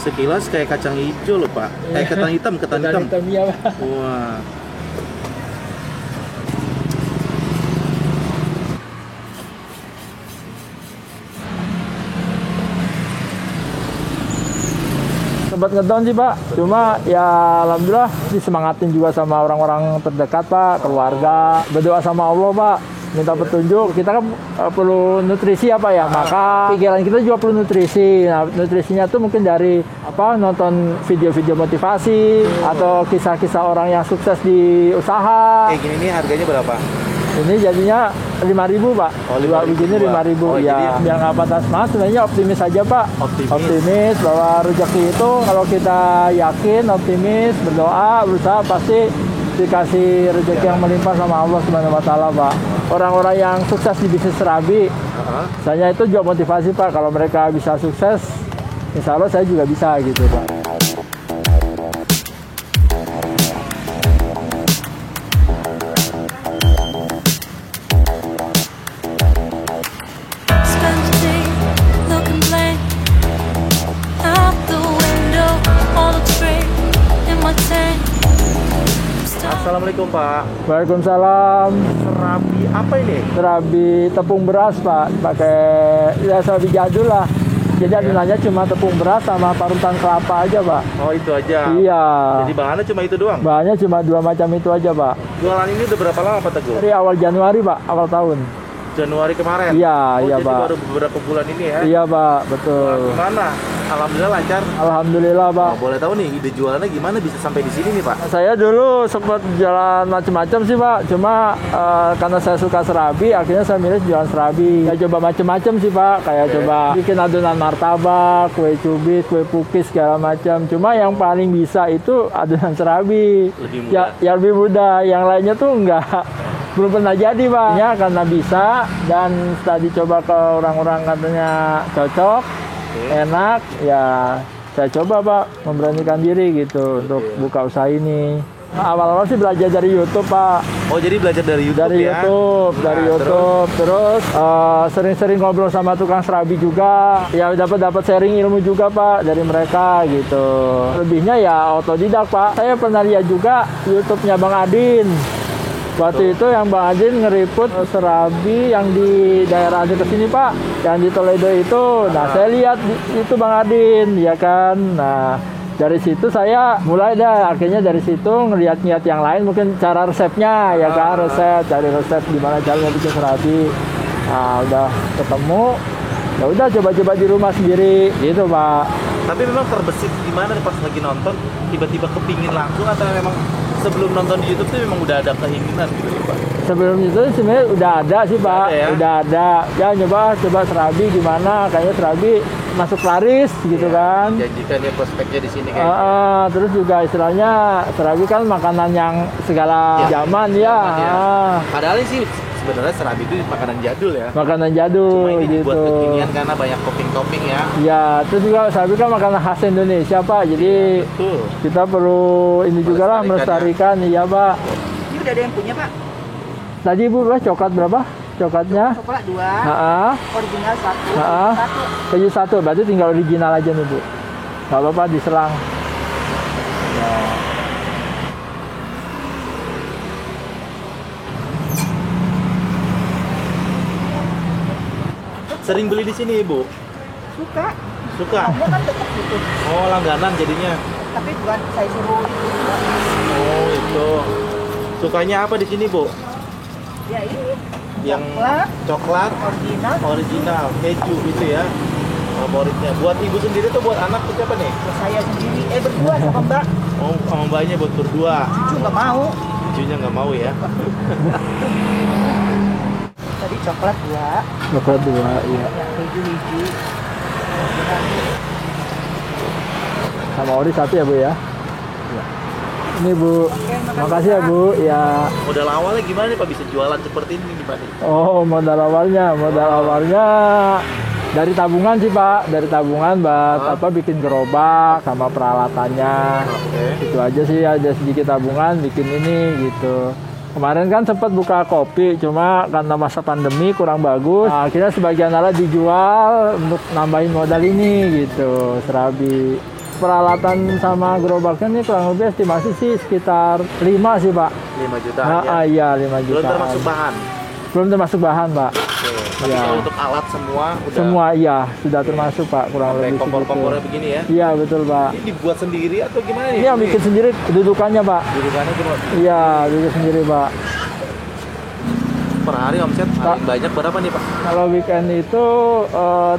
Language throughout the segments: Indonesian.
Sekilas kayak kacang hijau loh Pak. Ketan hitam, ketan hitam. Iya, Pak. Wah. Sempat ngedown sih Pak, cuma ya alhamdulillah disemangatin juga sama orang-orang terdekat Pak, keluarga, berdoa sama Allah Pak, minta petunjuk. Kita kan perlu nutrisi apa ya, maka pikiran kita juga perlu nutrisi. Nah, nutrisinya tuh mungkin dari nonton video-video motivasi atau kisah-kisah orang yang sukses di usaha. Kayak gini nih harganya berapa? Ini jadinya 5.000 Pak. Oh, 2 bijinya 5.000. Ya, biar nggak patah semangat, sebenarnya optimis aja Pak. Optimis bahwa rezeki itu kalau kita yakin, optimis, berdoa, berusaha pasti dikasih rezeki yang melimpah sama Allah Subhanahu wa taala, Pak. Orang-orang yang sukses di bisnis serabi, saya itu juga motivasi Pak, kalau mereka bisa sukses, insya Allah saya juga bisa gitu Pak. Assalamualaikum Pak. Waalaikumsalam. Serabi apa ini? Serabi tepung beras Pak, pakai ya serabi jadul lah. Jadi adonannya cuma tepung beras sama parutan kelapa aja Pak. Oh itu aja? Iya. Jadi bahannya cuma itu doang? Bahannya cuma 2 macam itu aja Pak. Jualan ini udah berapa lama Pak Teguh? Dari awal Januari Pak, awal tahun. Januari kemarin? Iya, iya jadi Pak. Baru beberapa bulan ini ya? Iya Pak, betul. Gimana? Alhamdulillah lancar? Alhamdulillah Pak. Oh, boleh tahu nih ide jualannya gimana bisa sampai di sini nih Pak? Saya dulu sempat jalan macam-macam sih Pak, cuma karena saya suka serabi, akhirnya saya milih jualan serabi. Saya coba macam-macam sih Pak, kayak coba bikin adonan martabak, kue cubit, kue pukis segala macam. Cuma yang paling bisa itu adonan serabi. Lebih mudah? Ya lebih mudah, yang lainnya tuh enggak. Belum pernah jadi Pak, ya, karena bisa dan setelah dicoba ke orang-orang katanya cocok, enak, ya saya coba Pak memberanikan diri gitu untuk buka usaha ini. Awal-awal sih belajar dari YouTube Pak. Oh jadi belajar dari YouTube dari ya? Dari YouTube, terus sering-sering ngobrol sama tukang serabi juga, ya dapat sharing ilmu juga Pak dari mereka gitu. Lebihnya ya otodidak Pak. Saya pernah lihat juga YouTube-nya Bang Adin. Waktu itu yang Bang Adin ngeriput serabi yang di daerah dekat sini Pak, yang di Toledo itu. Nah saya lihat itu Bang Adin, ya kan. Nah dari situ saya mulai akhirnya dari situ ngeliat-ngeliat yang lain, mungkin cara resepnya ya kan, cari resep gimana caranya bikin serabi. Nah udah ketemu, ya udah coba-coba di rumah sendiri gitu Pak. Tapi memang terbesit gimana pas lagi nonton, tiba-tiba kepingin langsung atau memang sebelum nonton di YouTube tuh memang udah ada keinginan gitu ya Pak? Sebelum itu sebenarnya udah ada sih Pak, ya? Udah ada. Ya coba serabi gimana, kayaknya serabi masuk laris gitu kan. Janjikan ya prospeknya di sini kayaknya. Terus juga istilahnya serabi kan makanan yang segala zaman ya. Padahal sih sebenarnya serabi itu makanan jadul ya. Makanan jadul. Cuma ini gitu. dibuat kekinian karena banyak topping-topping ya. Ya, terus juga serabi kan makanan khas Indonesia Pak. Jadi betul. kita perlu ini juga lah melestarikan ya Pak. Ini udah ada yang punya Pak? Tadi Ibu coklat berapa? Coklatnya? Coklat 2, original 1, keju 1, berarti tinggal original aja nih Bu. Gak apa-apa diselang. Nah. Sering beli di sini Ibu? Suka. Suka? Dia kan dekat gitu. Oh langganan jadinya? Tapi bukan saya suruh itu. Oh itu. Sukanya apa di sini Bu? Ya ini. Yang coklat original keju gitu ya favoritnya. Buat ibu sendiri tuh buat anak tuh siapa nih? Buat saya sendiri, berdua sama Mbak. Oh sama mbaknya buat berdua. Cucu nggak mau. Cucunya nggak mau ya. Tadi coklat 2. Coklat 2, iya. Ya, keju hijau. Sama ori 1 ya Bu ya? Ini Bu, makasih ya Bu. Ya. Modal awalnya gimana nih Pak bisa jualan seperti ini gimana? Oh modal awalnya dari tabungan sih Pak, dari tabungan buat bikin gerobak sama peralatannya. Itu aja sih, ada sedikit tabungan bikin ini gitu. Kemarin kan sempat buka kopi, cuma karena masa pandemi kurang bagus. Nah, akhirnya sebagian ala dijual untuk nambahin modal ini gitu, serabi. peralatan sama gerobaknya nih kurang lebih estimasi sih sekitar 5 sih Pak. 5 juta Nah, ya. iya 5 Belum juta. termasuk bahan. Belum termasuk bahan Pak. Oke. Tapi Iya. kalau untuk alat semua udah Semua iya sudah termasuk Pak kurang sampai lebih kompor-kompornya segitu. begini ya. Iya betul Pak. Ini dibuat sendiri atau gimana nih? Ini yang bikin sendiri kedudukannya Pak. Dudukannya cuma Iya bikin sendiri Pak. per hari omset paling banyak berapa nih Pak? Kalau weekend itu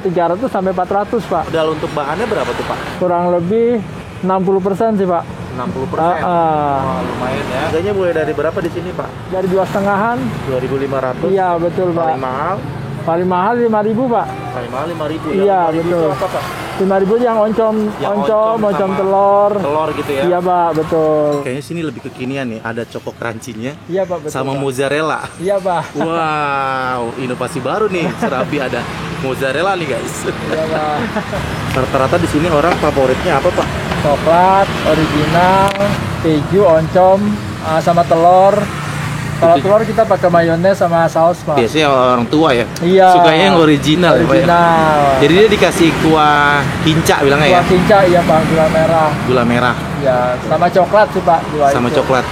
300 sampai 400 Pak. Modal untuk bahannya berapa tuh Pak? Kurang lebih 60% sih Pak. 60%. Ah, Wah, lumayan ya. Harganya mulai dari berapa di sini Pak? dari 2,5-an. 2.500. Iya betul Pak. Paling mahal? Paling mahal 5.000 Pak. Paling mahal 5.000 ya. Iya, 5.000 betul. itu apa Pak? 5.000 yang oncom, Yang oncom sama telur. Telur gitu ya. Iya Pak, betul. Kayaknya sini lebih kekinian nih, ada choco crunchy-nya Iya Pak, betul. sama Pak. mozzarella. Iya Pak. Wow, inovasi baru nih. Serabi ada mozzarella nih guys. Iya Pak. Rata-rata di sini orang favoritnya apa Pak? Coklat, original, keju, oncom, sama telur. Kalau Itu- telur kita pakai mayones sama saus Pak. Biasanya orang tua ya. Iya. Sukanya yang original, ya, Pak, ya? Original. Jadi dia dikasih kuah kinca bilangnya ya. Kuah kinca iya Pak, gula merah. Gula merah Ya, sama coklat sih Pak. dua sama itu. coklat.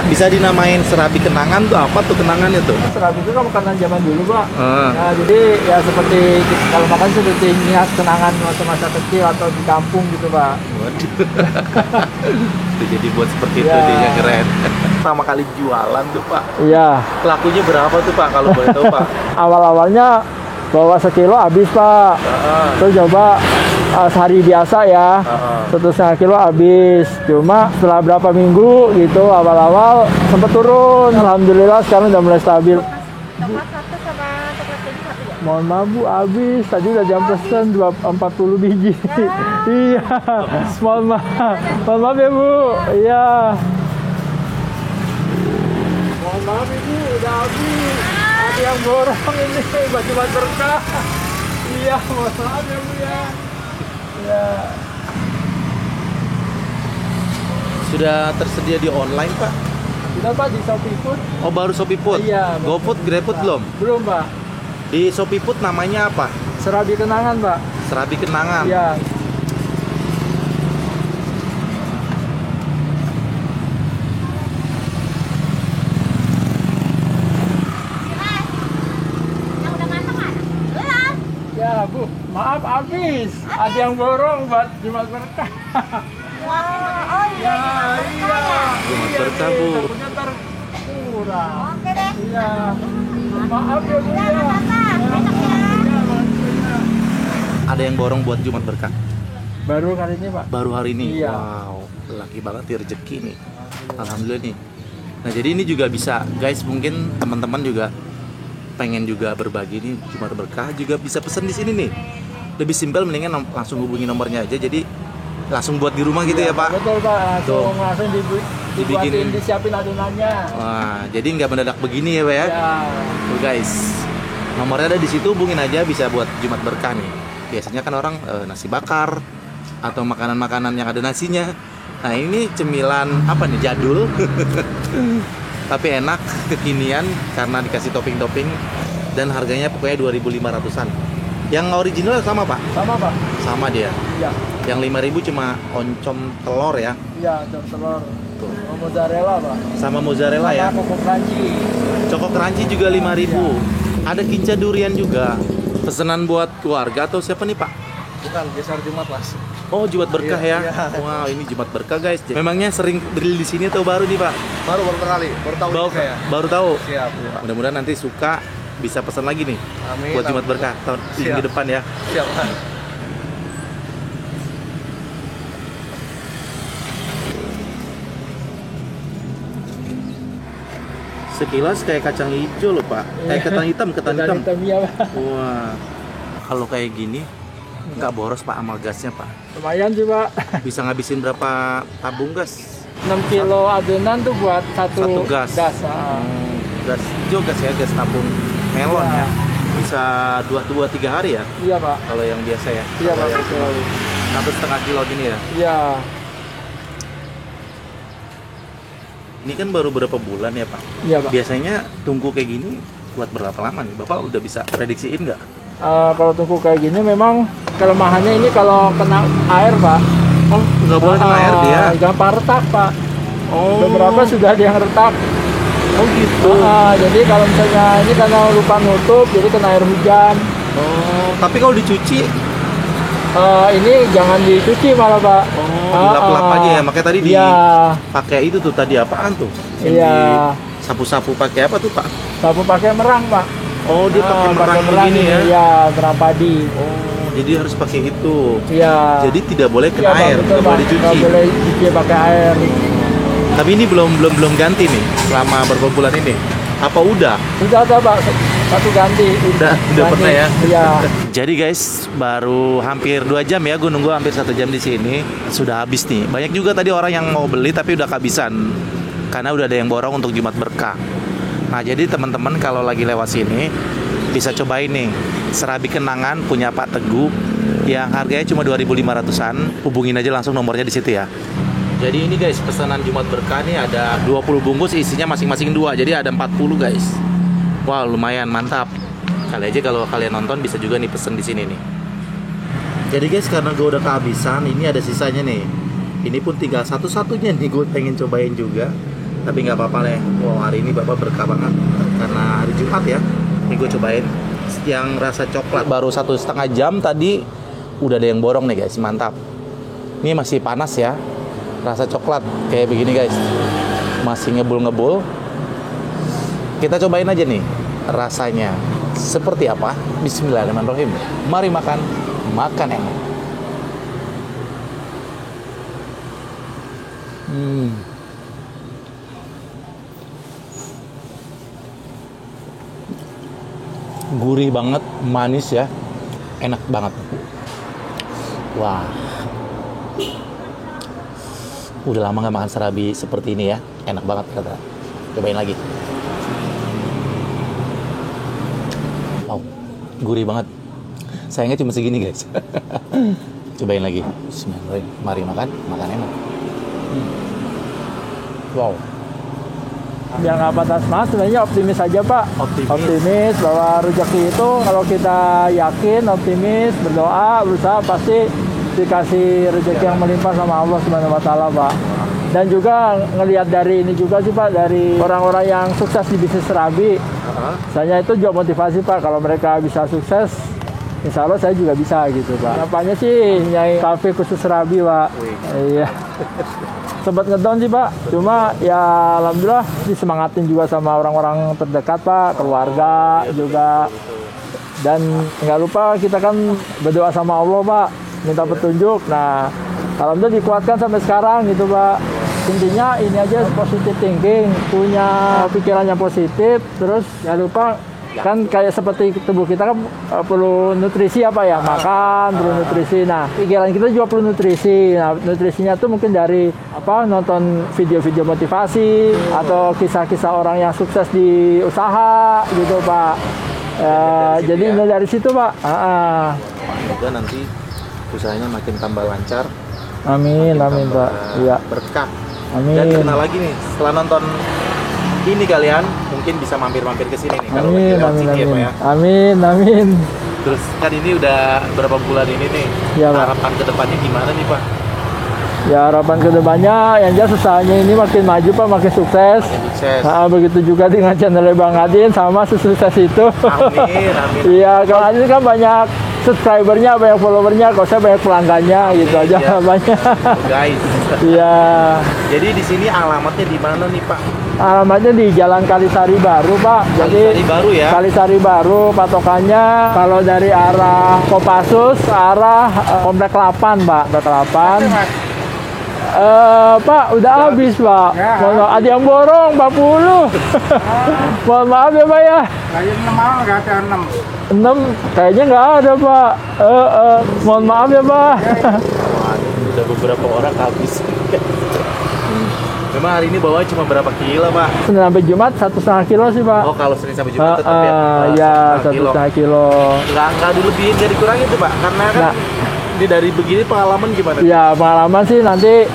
Bisa dinamain serabi kenangan tuh apa tuh kenangannya tuh? Serabi itu kan makanan zaman dulu Pak. Ah. Nah, jadi ya seperti kalau makan seperti niat kenangan masa-masa kecil atau di kampung gitu Pak. Waduh. Tuh, jadi buat seperti itu Ya. dia keren. Pertama kali jualan tuh Pak. Iya. Lakunya berapa tuh Pak kalau boleh tahu Pak? Awal-awalnya bawa sekilo habis Pak. Heeh. Terus coba sehari biasa ya. Heeh. 1,5 kilo habis. Cuma setelah berapa minggu gitu awal-awal sempat turun. Alhamdulillah sekarang udah mulai stabil. Coklat satu sama coklat keju satu ya? Mohon maaf Bu, habis. Tadi udah jam pesen 40 biji. Iya. Mohon maaf. Mohon maaf ya Bu. Iya. Mohon maaf Ibu, udah habis. Ada yang borong ini, baju berkah. Iya, mohon maaf ya Bu ya. Iya. Sudah tersedia di online Pak? Sudah Pak di Shopee Food? Oh baru Shopee Food? Iya. GoFood, GrabFood belum? Belum Pak. Di Shopee Food namanya apa? Serabi kenangan Pak. Serabi Kenangan. Iya. Yang udah matang kan? Belum. Ya Bu, maaf habis. Ada yang borong buat Jumat berkah. Oh iya. Ya, iya. Jumat Iya, berkah, nih, Bu. takutnya ntar kurang. Oke deh. Iya. Maaf ya Bu Ya, ya. nggak apa-apa. Enak ya. Ada yang borong buat Jumat Berkah? Baru kali ini Pak. Baru hari ini? Iya. Wow, laki banget nih rezeki nih. Alhamdulillah nih. Nah jadi ini juga bisa guys, mungkin teman-teman juga pengen juga berbagi nih Jumat Berkah, juga bisa pesen di sini nih. Lebih simpel, mendingan langsung hubungi nomornya aja, jadi langsung buat di rumah gitu ya Pak. Betul Pak. Tuh. Langsung dibuatin, Dibikinin. disiapin adonannya. Wah, jadi nggak mendadak begini ya Pak ya. Ya. Tuh guys, nomornya ada di situ, hubungin aja, bisa buat Jumat Berkah nih. Biasanya kan orang nasi bakar atau makanan-makanan yang ada nasinya. Nah ini cemilan apa nih, jadul tapi enak, kekinian karena dikasih topping-topping, dan harganya pokoknya 2.500-an. Yang original sama Pak? Sama Pak. Sama dia. Iya. Yang 5.000 cuma oncom telur ya. Iya, telur. Tuh. Mozzarella Pak. Sama mozzarella ya. Sama koko crunchy. Choco crunchy juga 5.000. Ada kinca durian juga. Pesanan buat keluarga atau siapa nih Pak? Bukan, geser Jumat Mas. Oh, Jumat Berkah Iya, ya. iya. Wow, ini Jumat Berkah guys. Memangnya sering beli di sini atau baru nih Pak? Baru kali, baru tahu Baru, ini saya. baru tahu. Siap. Mudah-mudahan nanti suka bisa pesan lagi nih Amin. buat Jumat amin. Berkah tahun Siap. minggu depan ya. Siap. Mas. Sekilas kayak kacang hijau loh Pak. Kayak ketan hitam, ketan hitam. Iya Pak. Wah. Kalau kayak gini nggak boros Pak amal gasnya Pak. Lumayan sih Pak. Bisa ngabisin berapa tabung gas? 6 kilo adonan tuh buat Satu gas. ah. Gas hijau, gas ya, gas tabung melon Iya. ya. Bisa 2-3 hari ya Iya Pak. kalau yang biasa ya. Iya Pak. Kalau yang Betul. 1,5 kilo gini ya. Iya. Ini kan baru berapa bulan ya Pak? Iya Pak. Biasanya tungku kayak gini buat berapa lama nih? Bapak udah bisa prediksiin nggak? Kalau tungku kayak gini memang kelemahannya ini kalau kena air Pak. Oh, nggak boleh kena air dia. Gampang retak Pak. Oh. Beberapa sudah ada yang retak. Oh gitu. Jadi kalau misalnya ini karena lupa nutup, jadi kena air hujan. Oh, tapi kalau dicuci, Ini jangan dicuci malah Pak. dilap-lap aja ya. Makanya tadi Iya, dipakai itu tuh tadi apaan tuh? Yang iya. sapu-sapu pakai apa tuh Pak? Sapu pakai merang Pak. Oh, dia pakai merang begini ya. Iya, merang padi. Oh, jadi harus pakai itu. Iya. Jadi tidak boleh Iya, kena Pak, air, betul, tidak Pak. boleh dicuci. Nggak boleh dicuci pakai air. Tapi ini belum ganti nih selama beberapa bulan ini. Apa udah? Sudah ada Pak, satu ganti. Udah Ganti. pernah ya. Iya. Jadi guys, baru hampir 2 jam ya, gue nunggu hampir 1 jam di sini. Sudah habis nih. Banyak juga tadi orang yang mau beli tapi udah kehabisan. Karena udah ada yang borong untuk Jumat Berkah. Nah, jadi teman-teman kalau lagi lewat sini bisa cobain nih serabi kenangan punya Pak Teguh yang harganya cuma 2.500-an. Hubungin aja langsung nomornya di situ ya. Jadi ini guys, pesanan Jumat Berkah nih ada 20 bungkus, isinya masing-masing 2. Jadi ada 40 guys. Wah, lumayan mantap. Kali aja kalau kalian nonton bisa juga nih pesen di sini nih. Jadi guys, karena gue udah kehabisan, ini ada sisanya nih. Ini pun tinggal satu-satunya nih, gue pengen cobain juga. Tapi nggak apa-apa nih. Wow, hari ini Bapak berkah banget karena hari Jumat ya. Ini gue cobain yang rasa coklat. Baru 1,5 jam tadi udah ada yang borong nih guys, mantap. Ini masih panas ya. Rasa coklat kayak begini guys, masih ngebul-ngebul. Kita cobain aja nih rasanya seperti apa. Bismillahirrahmanirrahim. Mari makan enak. Gurih banget, manis ya, enak banget. Wah, udah lama nggak makan serabi seperti ini ya, enak banget kata. Cobain lagi. Wow, gurih banget. Sayangnya cuma segini guys. Cobain lagi. Bismillahirrahmanirrahim. Mari makan enak. Wow. Yang nggak patah semangat sebenarnya optimis aja Pak. Optimis bahwa rezeki itu kalau kita yakin, optimis, berdoa, berusaha pasti dikasih rezeki yang melimpah sama Allah Subhanahu wa taala, Pak. Dan juga ngelihat dari ini juga sih Pak, dari orang-orang yang sukses di bisnis serabi. Saya itu juga motivasi Pak, kalau mereka bisa sukses, insya Allah saya juga bisa gitu Pak. Harapannya sih nyai kafe khusus serabi Pak. Iya. Sempat ngedown sih Pak, cuma ya alhamdulillah disemangatin juga sama orang-orang terdekat Pak, keluarga juga. Dan nggak lupa kita kan berdoa sama Allah Pak, minta petunjuk. Nah, alhamdulillah dikuatkan sampai sekarang gitu Pak. Intinya ini aja positive thinking, punya pikiran yang positif, terus nggak lupa kan kayak seperti tubuh kita kan perlu nutrisi apa ya, makan perlu nutrisi. Nah, pikiran kita juga perlu nutrisi. Nah, nutrisinya tuh mungkin dari apa, nonton video-video motivasi atau kisah-kisah orang yang sukses di usaha gitu Pak. Jadi dari situ Pak. Semoga nanti usahanya makin tambah lancar. Amin, amin Pak. Iya. Berkah. Amin. Dan kenal lagi nih setelah nonton ini kalian mungkin bisa mampir-mampir ke sini nih kalau lagi Amin, lewat amin, sini ya Pak amin. ya. Amin, amin. Terus kan ini udah berapa bulan ini nih. Iya, Pak. Harapan ke depannya gimana nih Pak? Ya harapan kedepannya yang jelas usahanya ini makin maju Pak, makin sukses. Sukses. Begitu juga dengan channel Bang Adin sama sukses itu. Amin, amin. Iya, kalau Adin kan banyak subscribernya, banyak followernya, kalau saya banyak pelanggannya gitu aja Iya. banyak. Guys. Iya. Jadi di sini alamatnya di mana nih Pak? Alamatnya di Jalan Kalisari Baru Pak. Kalisari Baru ya? Kalisari Baru, patokannya kalau dari arah Kopassus, arah Komplek 8 Pak, Komplek 8. Pak, udah habis Pak. Mohon maaf, ada yang borong 40. Mohon maaf ya Pak ya. Kayu 6 malam nggak ada 6. 6 kayaknya nggak ada Pak. Mohon maaf ya Pak. Wah, udah beberapa orang habis. Memang hari ini bawa cuma berapa kilo Pak? Senin sampai Jumat 1,5 kilo sih Pak. Oh, kalau Senin sampai Jumat tetap ya? Ya 1,5 1,5 kilo. Nggak dilebihin, nggak dikurangin tuh Pak? Karena kan Nah. ini dari begini pengalaman gimana? Ya pengalaman sih nanti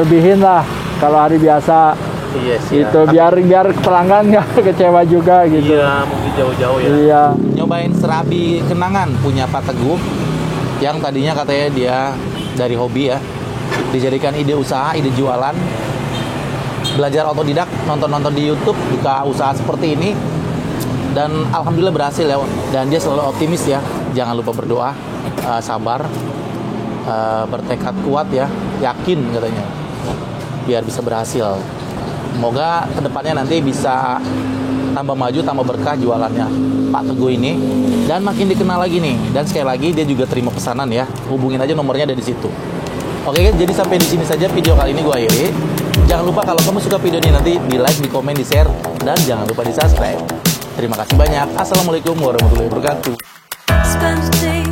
lebihin lah kalau hari biasa. Iya sih. Itu biar pelanggan nggak kecewa juga gitu. Iya, mungkin jauh-jauh ya. Iya. Nyobain serabi kenangan punya Pak Teguh yang tadinya katanya dia dari hobi ya, dijadikan ide usaha, ide jualan, belajar otodidak, nonton-nonton di YouTube, buka usaha seperti ini, dan alhamdulillah berhasil ya. Dan dia selalu optimis ya, jangan lupa berdoa, sabar, bertekad kuat ya, yakin katanya, biar bisa berhasil. Semoga kedepannya nanti bisa tambah maju, tambah berkah jualannya Pak Teguh ini, dan makin dikenal lagi nih. Dan sekali lagi dia juga terima pesanan ya, hubungin aja nomornya ada di situ. Oke guys, jadi sampai di sini saja video kali ini gue akhiri. Jangan lupa kalau kamu suka video ini nanti di like, di komen, di share, dan jangan lupa di subscribe. Terima kasih banyak. Assalamualaikum warahmatullahi wabarakatuh. Spend the day